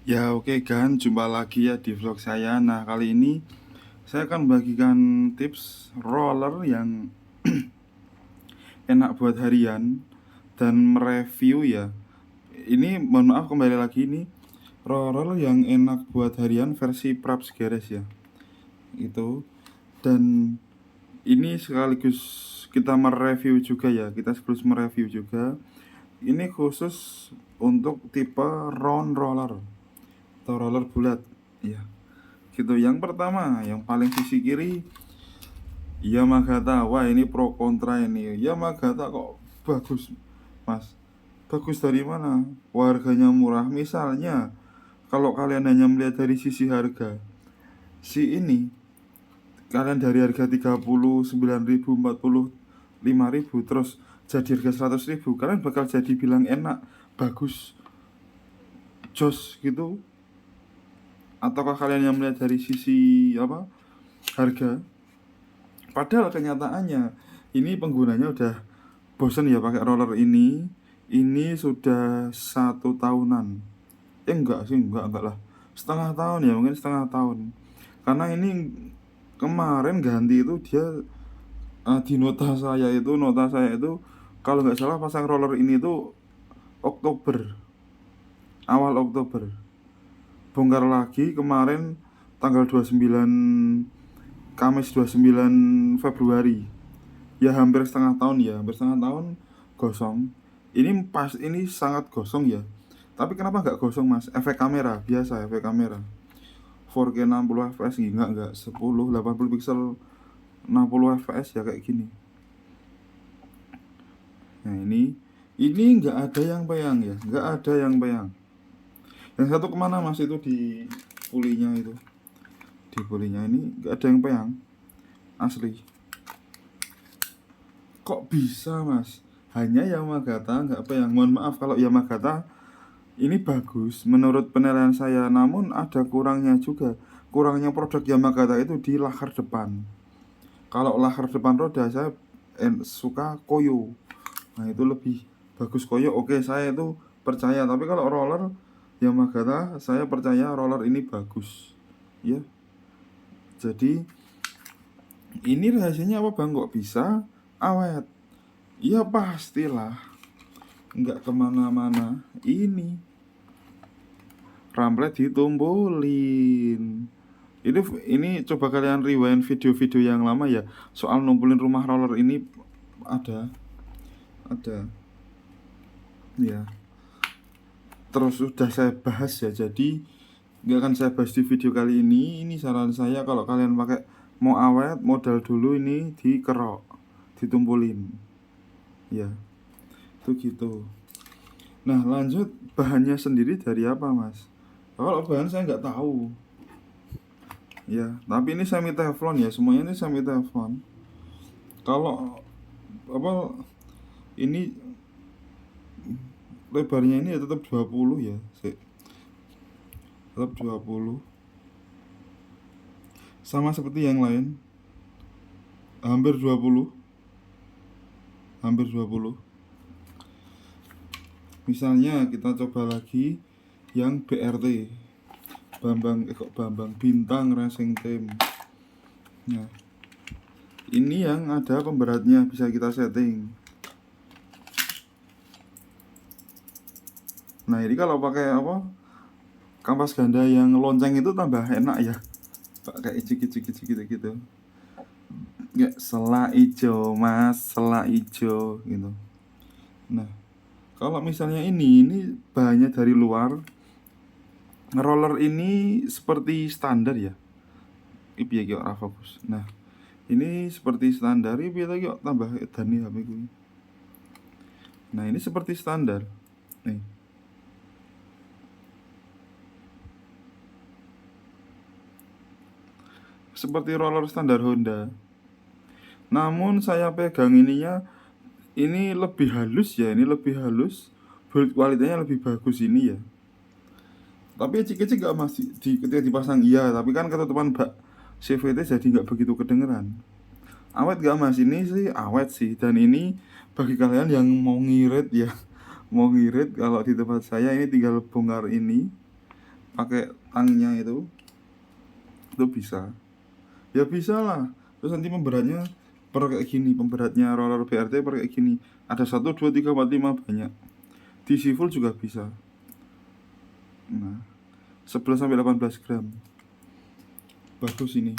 Ya oke kan, jumpa lagi ya di vlog saya. Nah kali ini saya akan bagikan tips roller yang enak buat harian dan mereview ya. Ini mohon maaf kembali lagi ini roller yang enak buat harian versi Praps Geres ya. Itu dan ini sekaligus kita mereview juga ya. Kita sekaligus mereview juga. Ini khusus untuk tipe round roller atau roller bulat ya. Gitu. Yang pertama, yang paling sisi kiri Yamagata. Wah, ini pro kontra ini. Yamagata kok bagus, Mas. Bagus dari mana? Harganya murah. Misalnya, kalau kalian hanya melihat dari sisi harga, si ini kalian dari harga 39.000, 45.000 terus jadi harga 100.000, kalian bakal jadi bilang enak, bagus, jos gitu. Ataukah kalian yang melihat dari sisi apa? Harga? Padahal kenyataannya ini penggunanya udah bosen ya pakai roller ini. Ini sudah 1 tahunan. Enggak sih, enggak lah. Setengah tahun ya, mungkin setengah tahun. Karena ini kemarin ganti itu dia di nota saya itu kalau nggak salah pasang roller ini itu Oktober, awal Oktober. Bongkar lagi kemarin tanggal 29 Kamis 29 Februari. Ya hampir setengah tahun ya, hampir setengah tahun gosong. Ini sangat gosong ya. Tapi kenapa nggak gosong mas? Efek kamera biasa, efek kamera 4K 60 fps enggak 10 80 pixel 60 fps ya kayak gini. Nah ini nggak ada yang peyang ya, nggak ada yang peyang. Yang satu kemana mas itu di pulinya itu, di pulinya ini nggak ada yang peyang asli. Kok bisa mas? Hanya Yamagata nggak peyang. Mohon maaf kalau Yamagata ini bagus menurut penilaian saya, namun ada kurangnya juga. Kurangnya produk Yamagata itu di lahar depan. Kalau lahar depan roda saya suka koyo. Nah itu lebih bagus koyo. Oke saya itu percaya. Tapi kalau roller Yamagata saya percaya roller ini bagus. Ya. Jadi ini rahasianya apa bang? Kok bisa awet? Ya pastilah. Nggak kemana-mana. Ini Ramplet ditumpulin. Ini coba kalian rewind video-video yang lama ya. Soal numpulin rumah roller ini ada ada ya. Terus sudah saya bahas ya. Jadi nggak akan saya bahas di video kali ini. Ini saran saya kalau kalian pakai mau awet, modal dulu ini dikerok, ditumpulin. Ya, itu gitu. Nah, lanjut bahannya sendiri dari apa, Mas? Kalau bahan saya nggak tahu. Ya, tapi ini semi teflon ya, semuanya ini semi teflon. Kalau apa ini lebarnya ini ya tetap 20 ya, tetap 20. Sama seperti yang lain, hampir 20, hampir 20. Misalnya kita coba lagi yang BRT, Bambang Bintang Racing Team. Nah, ini yang ada pemberatnya bisa kita setting. Nah, ini kalau pakai apa? Kampas ganda yang lonceng itu tambah enak ya. Pakai icik gitu. Ya, selak ijo, Mas, selak ijo gitu. Nah, kalau misalnya ini bahannya dari luar. Roller ini seperti standar ya. Ini piye ki ora fokus. Nah, ini seperti standar iki piye to tambah edan HP ku. Nah, ini seperti standar. Nih. Seperti roller standar Honda. Namun saya pegang ininya ini lebih halus ya, ini lebih halus. Build kualitasnya lebih bagus ini ya. Tapi cik-cik gak masih ketika dipasang iya, tapi kan ketutupan bak CVT jadi nggak begitu kedengeran. Awet gak mas? Ini sih awet sih. Dan ini bagi kalian yang mau ngirit ya, mau ngirit kalau di tempat saya ini tinggal bongkar ini, pakai tangnya itu bisa. Ya bisa lah. Terus nanti pemberatnya kayak gini, pemberatnya roller BRT kayak gini. Ada 1, 2, 3, 4, 5 banyak. Diisi full juga bisa. Nah, 11 sampai 18 gram. Bagus ini.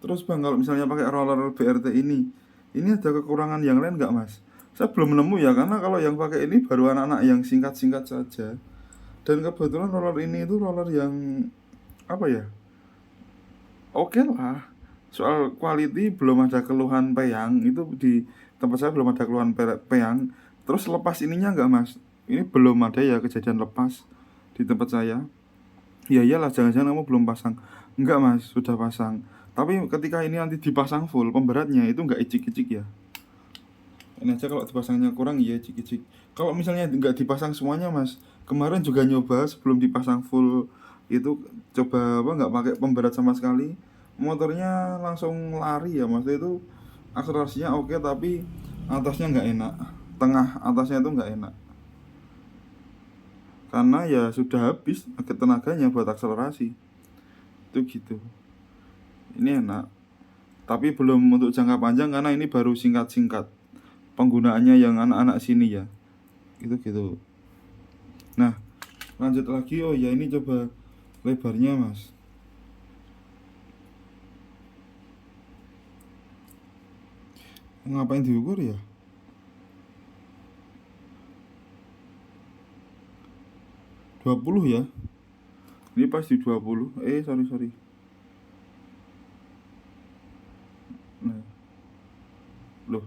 Terus Bang, kalau misalnya pakai roller BRT ini ada kekurangan yang lain nggak Mas? Saya belum nemu ya, karena kalau yang pakai ini baru anak-anak yang singkat-singkat saja. Dan kebetulan roller ini itu roller yang apa ya? Oke lah. Soal quality belum ada keluhan peyang, itu di tempat saya belum ada keluhan peyang. Terus lepas ininya nggak Mas? Ini belum ada ya kejadian lepas di tempat saya. Ya iyalah, jangan-jangan kamu belum pasang. Enggak Mas, sudah pasang. Tapi ketika ini nanti dipasang full, pemberatnya itu nggak icik-icik ya. Ini aja kalau dipasangnya kurang ya icik-icik. Kalau misalnya nggak dipasang semuanya Mas, kemarin juga nyoba sebelum dipasang full itu, coba apa nggak pakai pemberat sama sekali, motornya langsung lari ya Mas. Itu akselerasinya oke, tapi atasnya nggak enak, tengah atasnya itu nggak enak, karena ya sudah habis tenaganya buat akselerasi itu gitu. Ini enak, tapi belum untuk jangka panjang karena ini baru singkat-singkat penggunaannya yang anak-anak sini ya, itu gitu. Nah, lanjut lagi. Oh ya, ini coba lebarnya Mas. Ngapain diukur ya? 20 ya. Ini pas di 20. Sorry. Nah, loh.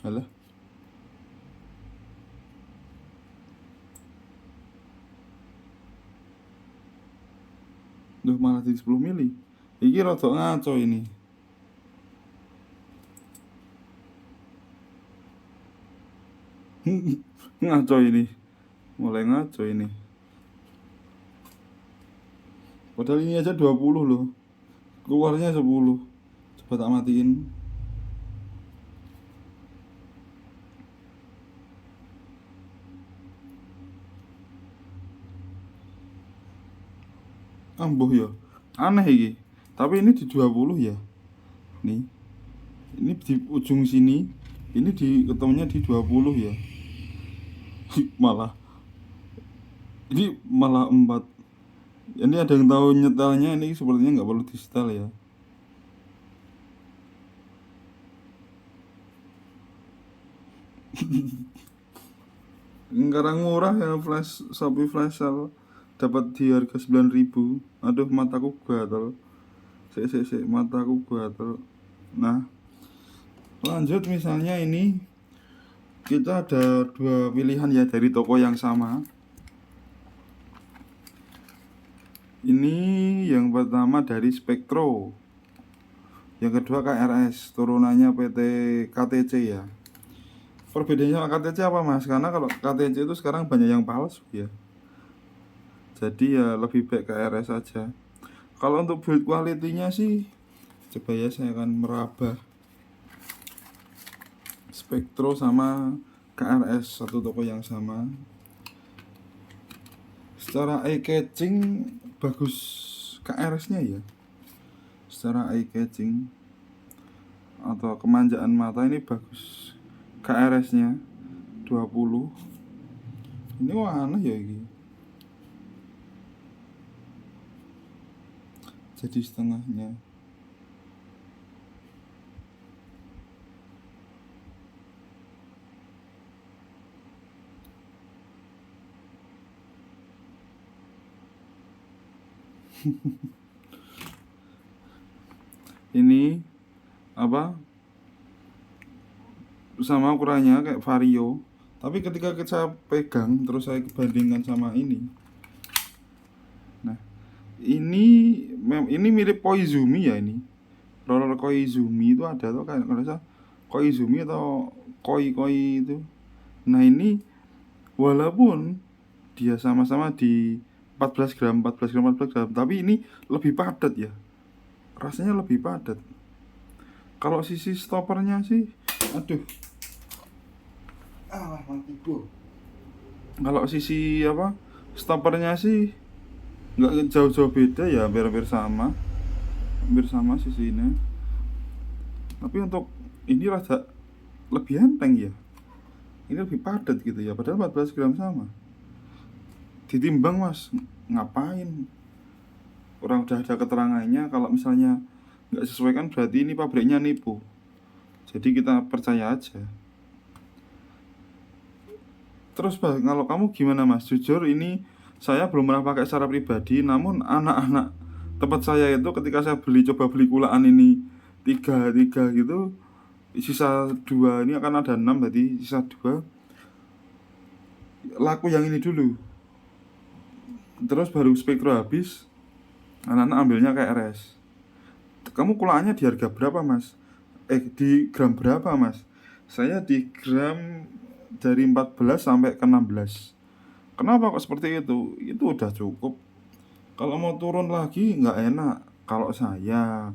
Alah. Duh, malah di 10 mili. Iki rada ngaco ini. Ngaco ini. Mulai ngaco ini. Padahal ini aja 20 loh. Keluarnya 10. Coba tak matiin. Ambuh ya. Aneh iki. Tapi ini di 20 ya. Nih. Ini di ujung sini. Ini ketemunya di 20 ya. Malah. Ini malah 4. Ini ada yang tahu nyetelnya, ini sepertinya nggak perlu di setel ya. Sekarang murah ya flash Shopee flash sale, dapat di harga 9.000. Aduh, mataku gatel. Mataku gatel. Nah, lanjut misalnya ini kita ada 2 pilihan ya dari toko yang sama. Ini yang pertama dari Spektro, yang kedua KRS, turunannya PT KTC ya. Perbedaannya sama KTC apa Mas? Karena kalau KTC itu sekarang banyak yang palsu ya. Jadi ya lebih baik KRS saja. Kalau untuk build quality-nya sih, coba ya saya akan meraba Spektro sama KRS, satu toko yang sama. Secara eye catching bagus KRS-nya ya. Secara eye catching atau kemanjaan mata ini bagus KRS-nya 20. Ini warna ya ini. Jadi setengahnya. Ini apa? Sama ukurannya kayak Vario. Tapi ketika saya pegang terus saya bandingkan sama ini. Nah, ini mirip Koizumi ya ini. Roller Koizumi itu ada tuh kayak kalau saya Koizumi atau Koi itu. Nah, ini walaupun dia sama-sama di 14 gram, tapi ini lebih padat ya. Rasanya lebih padat. Kalau sisi stoppernya sih, aduh, mati bu. Kalau sisi apa stoppernya sih nggak jauh-jauh beda ya, hampir-hampir sama sisi ini. Tapi untuk ini rada lebih enteng ya, ini lebih padat gitu ya, padahal 14 gram sama. Ditimbang mas, ngapain? Orang udah ada keterangannya, kalau misalnya nggak sesuai kan berarti ini pabriknya nipu. Jadi kita percaya aja. Terus kalau kamu gimana mas? Jujur ini saya belum pernah pakai secara pribadi, namun anak-anak tempat saya itu ketika saya coba beli kulaan ini tiga gitu, sisa 2 ini akan ada 6, berarti sisa 2 laku yang ini dulu. Terus baru spektro habis, anak-anak ambilnya kayak RS. Kamu kulaannya di harga berapa mas? Di gram berapa mas? Saya di gram dari 14 sampai ke 16. Kenapa kok seperti itu? Itu udah cukup. Kalau mau turun lagi nggak enak. Kalau saya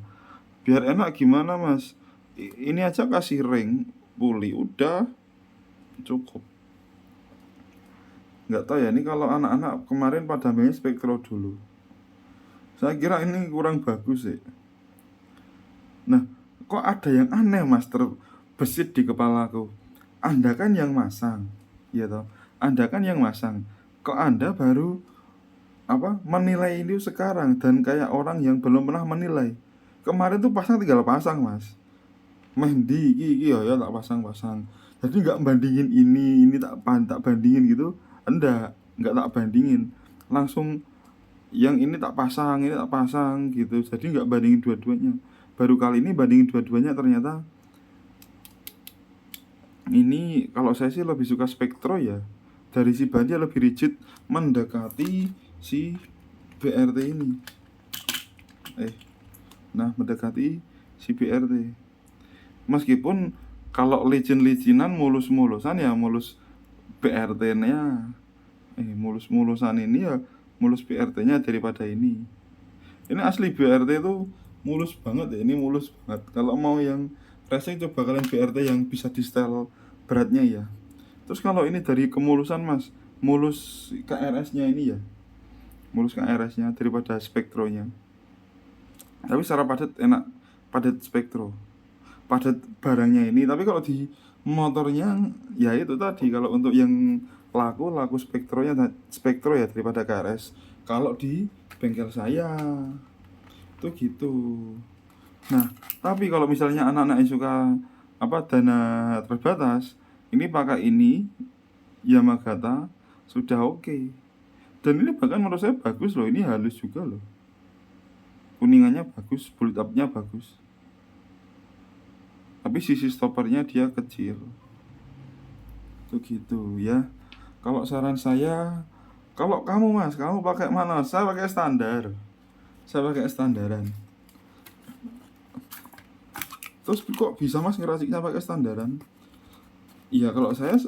biar enak gimana mas? Ini aja kasih ring pulih udah cukup. Nggak tahu ya, ini kalau anak-anak kemarin pada ambilnya spektro dulu. Saya kira ini kurang bagus sih. Nah, kok ada yang aneh mas terbesit di kepalaku. Anda kan yang masang, ya toh? Anda kan yang masang. Kok Anda baru menilai ini sekarang dan kayak orang yang belum pernah menilai. Kemarin tuh pasang tinggal pasang mas. Mehdi iki ya tak pasang. Jadi nggak bandingin ini tak bandingin gitu. Nggak tak bandingin. Langsung yang ini tak pasang gitu. Jadi nggak bandingin dua-duanya. Baru kali ini bandingin dua-duanya, ternyata ini kalau saya sih lebih suka spektro ya. Dari si bahannya lebih rigid, mendekati si BRT ini. Mendekati si BRT. Meskipun kalau licin-licinan mulus-mulusan ya mulus BRT-nya. Mulus-mulusan ini ya mulus BRT-nya daripada ini. Ini asli BRT itu mulus banget ya, ini mulus banget. Kalau mau yang racing coba kalian BRT yang bisa di setel beratnya ya. Terus kalau ini dari kemulusan mas, mulus KRS-nya ini ya, mulus KRS-nya daripada spektronya. Tapi secara padat spektro, padat barangnya ini. Tapi kalau di motornya ya itu tadi, kalau untuk yang laku spektro ya daripada KRS. Kalau di bengkel saya itu gitu. Nah, tapi kalau misalnya anak-anak yang suka dana terbatas, ini pakai ini Yamagata sudah oke. Dan ini bahkan menurut saya bagus loh, ini halus juga loh. Kuningannya bagus, build up-nya bagus. Tapi sisi stoppernya dia kecil. Itu gitu ya. Kalau saran saya, kalau kamu mas, kamu pakai mana? Saya pakai standar. Saya pakai standaran. Terus kok bisa mas ngeraciknya pakai standaran? Iya, kalau saya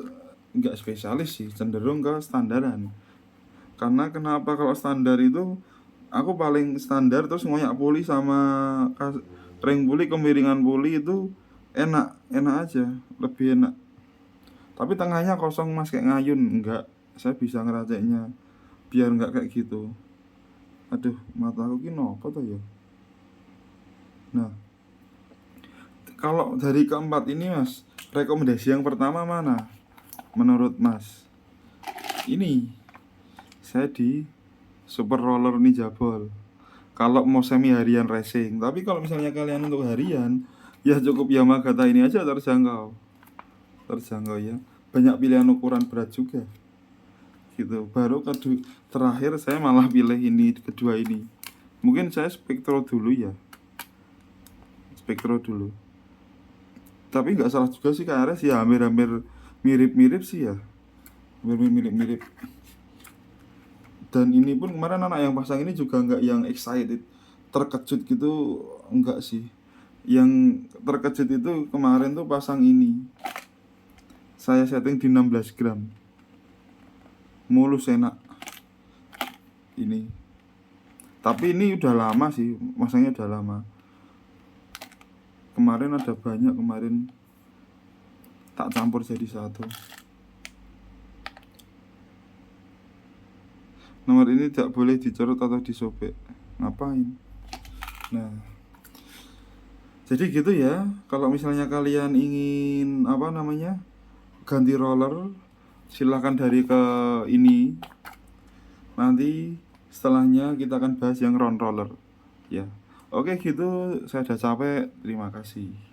nggak spesialis sih, cenderung ke standaran. Karena kenapa, kalau standar itu aku paling standar, terus ngoyak puli sama ring puli, kemiringan puli itu enak aja, lebih enak. Tapi tengahnya kosong mas, kayak ngayun. Enggak, saya bisa ngeraciknya biar nggak kayak gitu. Aduh, mata aku gini apa tuh ya. Nah, kalau dari keempat ini mas, rekomendasi yang pertama mana menurut mas? Ini saya di Super Roller Ninja Ball kalau mau semi harian racing. Tapi kalau misalnya kalian untuk harian, ya cukup Yamagata ini aja, terjangkau ya. Banyak pilihan ukuran berat juga gitu. Baru terakhir saya malah pilih ini kedua ini. Mungkin saya spektro dulu. Tapi nggak salah juga sih, KRS ya hampir mirip-mirip sih ya, mirip. Dan ini pun kemarin anak yang pasang ini juga nggak yang excited, terkejut gitu, enggak sih. Yang terkejut itu kemarin tuh pasang ini, saya setting di 16 gram, mulus enak ini. Tapi ini udah lama sih, masangnya udah lama. Kemarin ada banyak, tak campur jadi satu. Nomor ini tidak boleh dicorot atau disobek. Ngapain? Nah, jadi gitu ya. Kalau misalnya kalian ingin ganti roller, silahkan dari ke ini. Nanti setelahnya kita akan bahas yang round roller. Ya. Oke gitu, saya udah capek. Terima kasih.